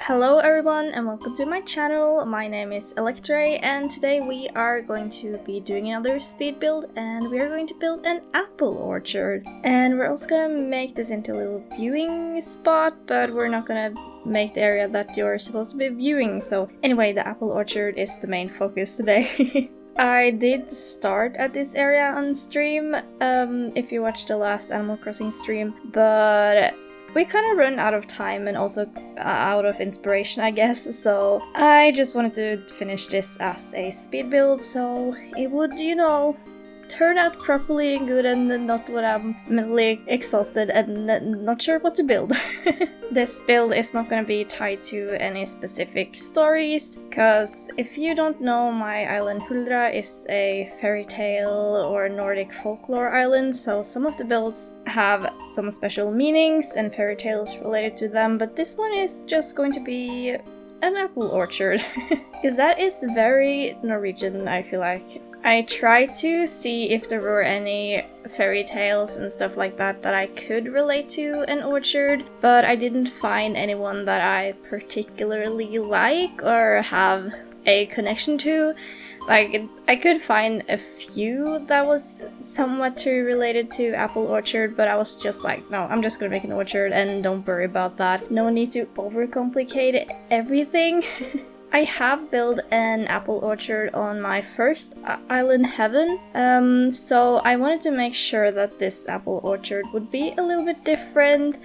Hello everyone and welcome to my channel. My name is Electrey and today we are going to be doing another speed build and we are going to build an apple orchard. And we're also gonna make this into a little viewing spot, but we're not gonna make the area that you're supposed to be viewing. So anyway, the apple orchard is the main focus today. I did start at this area on stream, if you watched the last Animal Crossing stream, but we kind of run out of time and also out of inspiration, I guess, so I just wanted to finish this as a speed build so it would, turn out properly and good and not when I'm mentally exhausted and not sure what to build. This build is not going to be tied to any specific stories, because if you don't know, my island Huldra is a fairy tale or Nordic folklore island, so some of the builds have some special meanings and fairy tales related to them, but this one is just going to be an apple orchard, because that is very Norwegian, I feel like. I tried to see if there were any fairy tales and stuff like that I could relate to an orchard, but I didn't find anyone that I particularly like or have a connection to. Like, I could find a few that was somewhat related to apple orchard, but I was just like, no, I'm just gonna make an orchard and don't worry about that. No need to overcomplicate everything. I have built an apple orchard on my first island, Heaven, so I wanted to make sure that this apple orchard would be a little bit different.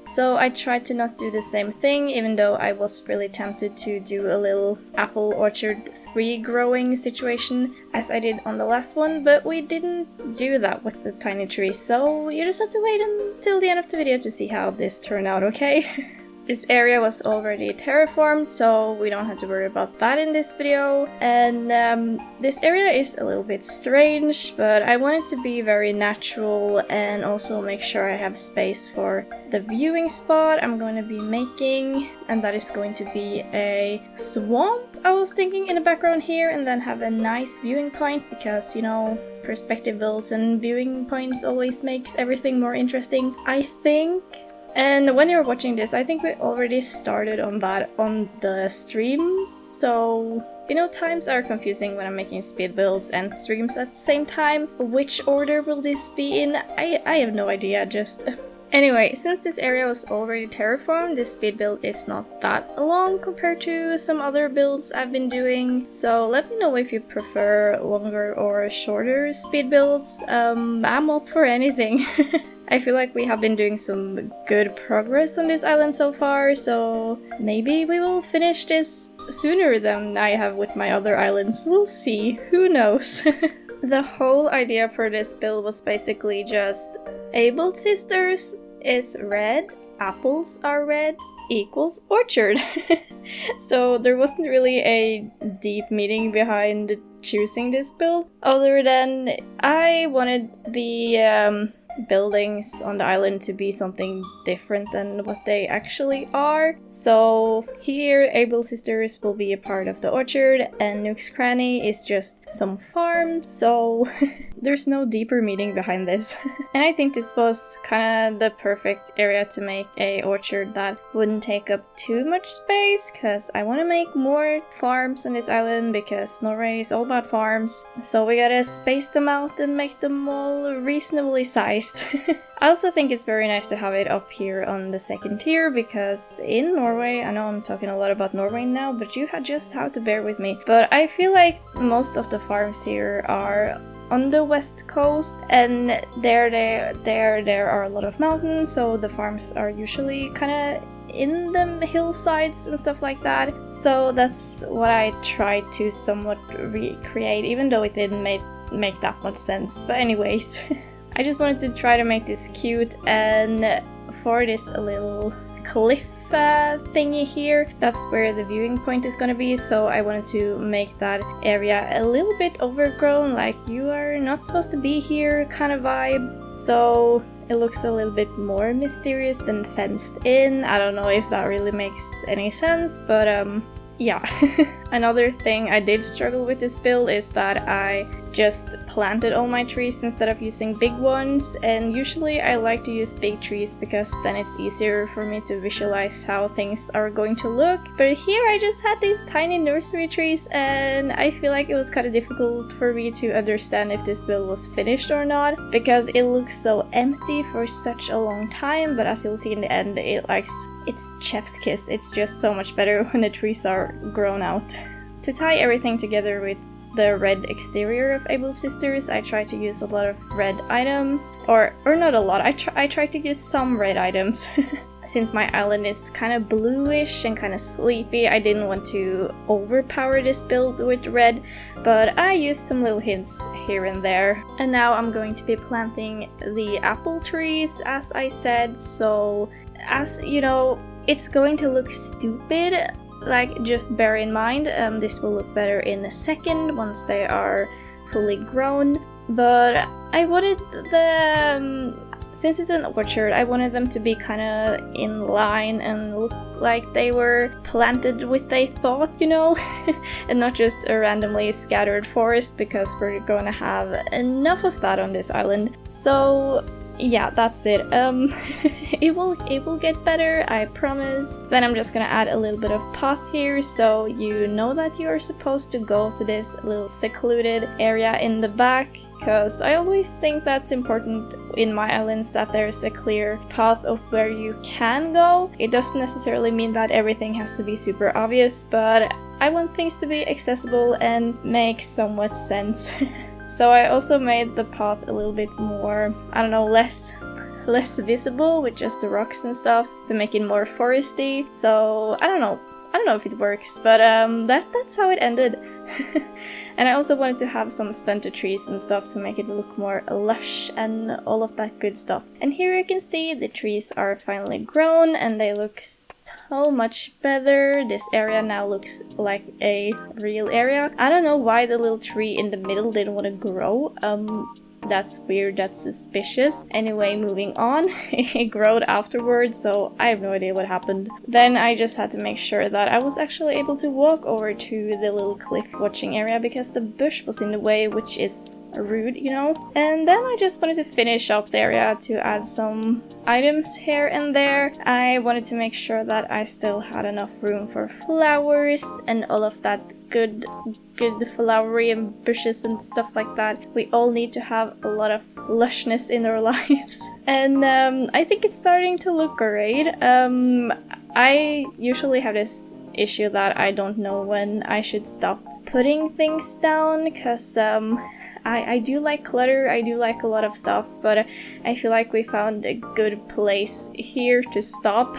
So I tried to not do the same thing, even though I was really tempted to do a little apple orchard 3 growing situation as I did on the last one, but we didn't do that with the tiny tree, so you just have to wait until the end of the video to see how this turned out, okay? This area was already terraformed, so we don't have to worry about that in this video. And this area is a little bit strange, but I want it to be very natural and also make sure I have space for the viewing spot I'm going to be making. And that is going to be a swamp, I was thinking, in the background here, and then have a nice viewing point because, perspective builds and viewing points always makes everything more interesting, I think. And when you're watching this, I think we already started on that on the stream, so times are confusing when I'm making speed builds and streams at the same time. Which order will this be in? I have no idea, just... Anyway, since this area was already terraformed, this speed build is not that long compared to some other builds I've been doing, so let me know if you prefer longer or shorter speed builds. I'm up for anything. I feel like we have been doing some good progress on this island so far, so maybe we will finish this sooner than I have with my other islands. We'll see, who knows? The whole idea for this build was basically just Able Sisters is red, apples are red, equals orchard. So there wasn't really a deep meaning behind choosing this build, other than I wanted the buildings on the island to be something different than what they actually are. So here Able Sisters will be a part of the orchard and Nook's Cranny is just some farm, so there's no deeper meaning behind this. And I think this was kind of the perfect area to make a orchard that wouldn't take up too much space, because I want to make more farms on this island because Norway is all about farms, so we gotta space them out and make them all reasonably sized. I also think it's very nice to have it up here on the second tier, because in Norway, I know I'm talking a lot about Norway now, but you just have to bear with me, but I feel like most of the farms here are on the west coast, and there are a lot of mountains, so the farms are usually kind of in the hillsides and stuff like that. So that's what I tried to somewhat recreate, even though it didn't make that much sense. But anyways, I just wanted to try to make this cute, and for this little cliff thingy here, that's where the viewing point is gonna be, so I wanted to make that area a little bit overgrown, like you are not supposed to be here kind of vibe, so it looks a little bit more mysterious than fenced in. I don't know if that really makes any sense, but yeah. Another thing I did struggle with this build is that I just planted all my trees instead of using big ones, and usually I like to use big trees because then it's easier for me to visualize how things are going to look. But here I just had these tiny nursery trees, and I feel like it was kind of difficult for me to understand if this build was finished or not, because it looks so empty for such a long time. But as you'll see in the end, it's chef's kiss. It's just so much better when the trees are grown out. To tie everything together with the red exterior of Able Sisters, I tried to use a lot of red items, or not a lot, I tried to use some red items. Since my island is kind of bluish and kind of sleepy, I didn't want to overpower this build with red, but I used some little hints here and there. And now I'm going to be planting the apple trees, as I said, so as you know, it's going to look stupid. Like, just bear in mind, this will look better in a second once they are fully grown. But I wanted since it's an orchard, I wanted them to be kind of in line and look like they were planted with a thought, you know? And not just a randomly scattered forest, because we're going to have enough of that on this island. So yeah, that's it. It will get better, I promise. Then I'm just gonna add a little bit of path here, so you know that you are supposed to go to this little secluded area in the back, because I always think that's important in my islands, that there's a clear path of where you can go. It doesn't necessarily mean that everything has to be super obvious, but I want things to be accessible and make somewhat sense. So I also made the path a little bit more, I don't know, less visible with just the rocks and stuff to make it more foresty. So I don't know if it works, but that's how it ended. And I also wanted to have some stunted trees and stuff to make it look more lush and all of that good stuff. And here you can see the trees are finally grown and they look so much better. This area now looks like a real area. I don't know why the little tree in the middle didn't want to grow. That's weird, that's suspicious. Anyway, moving on. It growed afterwards, so I have no idea what happened. Then I just had to make sure that I was actually able to walk over to the little cliff watching area because the bush was in the way, which is rude, you know? And then I just wanted to finish up the area to add some items here and there. I wanted to make sure that I still had enough room for flowers and all of that good flowery and bushes and stuff like that. We all need to have a lot of lushness in our lives. And I think it's starting to look great. I usually have this issue that I don't know when I should stop putting things down, because I do like clutter, I do like a lot of stuff, but I feel like we found a good place here to stop.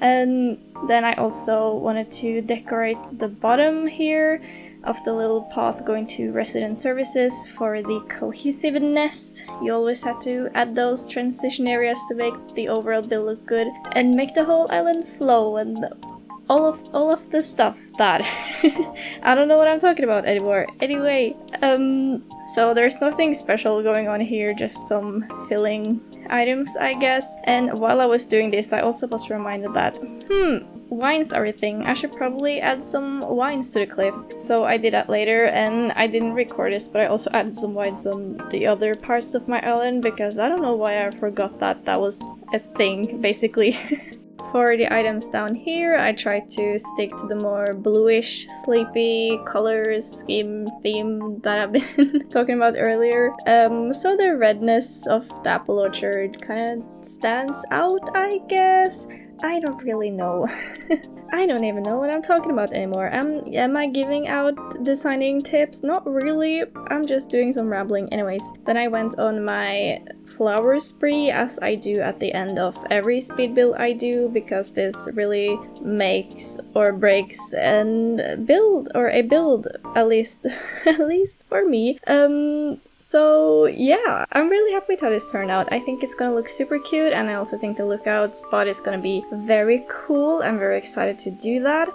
And then I also wanted to decorate the bottom here of the little path going to resident services for the cohesiveness. You always have to add those transition areas to make the overall build look good and make the whole island flow and all of the stuff that I don't know what I'm talking about anymore. Anyway, so there's nothing special going on here, just some filling items, I guess. And while I was doing this, I also was reminded that, wines are a thing. I should probably add some wines to the cliff. So I did that later, and I didn't record this, but I also added some wines on the other parts of my island, because I don't know why I forgot that that was a thing, basically. For the items down here, I tried to stick to the more bluish, sleepy colors, scheme, theme that I've been talking about earlier. So the redness of the apple orchard kind of stands out, I guess. I don't really know. I don't even know what I'm talking about anymore. Am I giving out designing tips? Not really. I'm just doing some rambling. Anyways, then I went on my flower spree, as I do at the end of every speed build I do, because this really makes or breaks a build, at least for me. So yeah, I'm really happy with how this turned out. I think it's gonna look super cute, and I also think the lookout spot is gonna be very cool. I'm very excited to do that.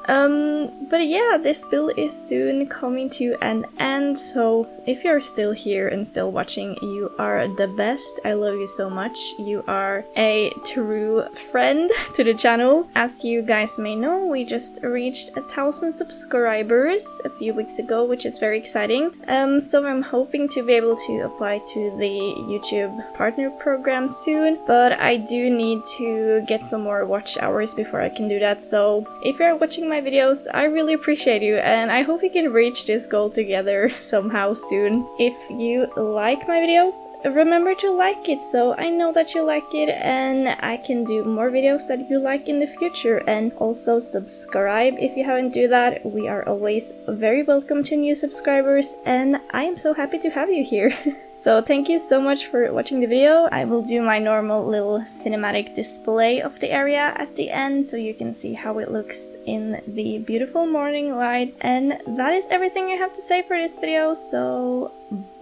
But yeah, this build is soon coming to an end, so if you're still here and still watching, you are the best. I love you so much. You are a true friend to the channel. As you guys may know, we just reached 1,000 subscribers a few weeks ago, which is very exciting. So I'm hoping to be able to apply to the YouTube partner program soon, but I do need to get some more watch hours before I can do that. So if you're watching my videos, I really appreciate you, and I hope we can reach this goal together somehow soon. If you like my videos, remember to like it so I know that you like it and I can do more videos that you like in the future. And also subscribe if you haven't do that. We are always very welcome to new subscribers, and I am so happy to have you here. So thank you so much for watching the video. I will do my normal little cinematic display of the area at the end so you can see how it looks in the beautiful morning light. And that is everything I have to say for this video, so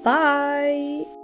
bye!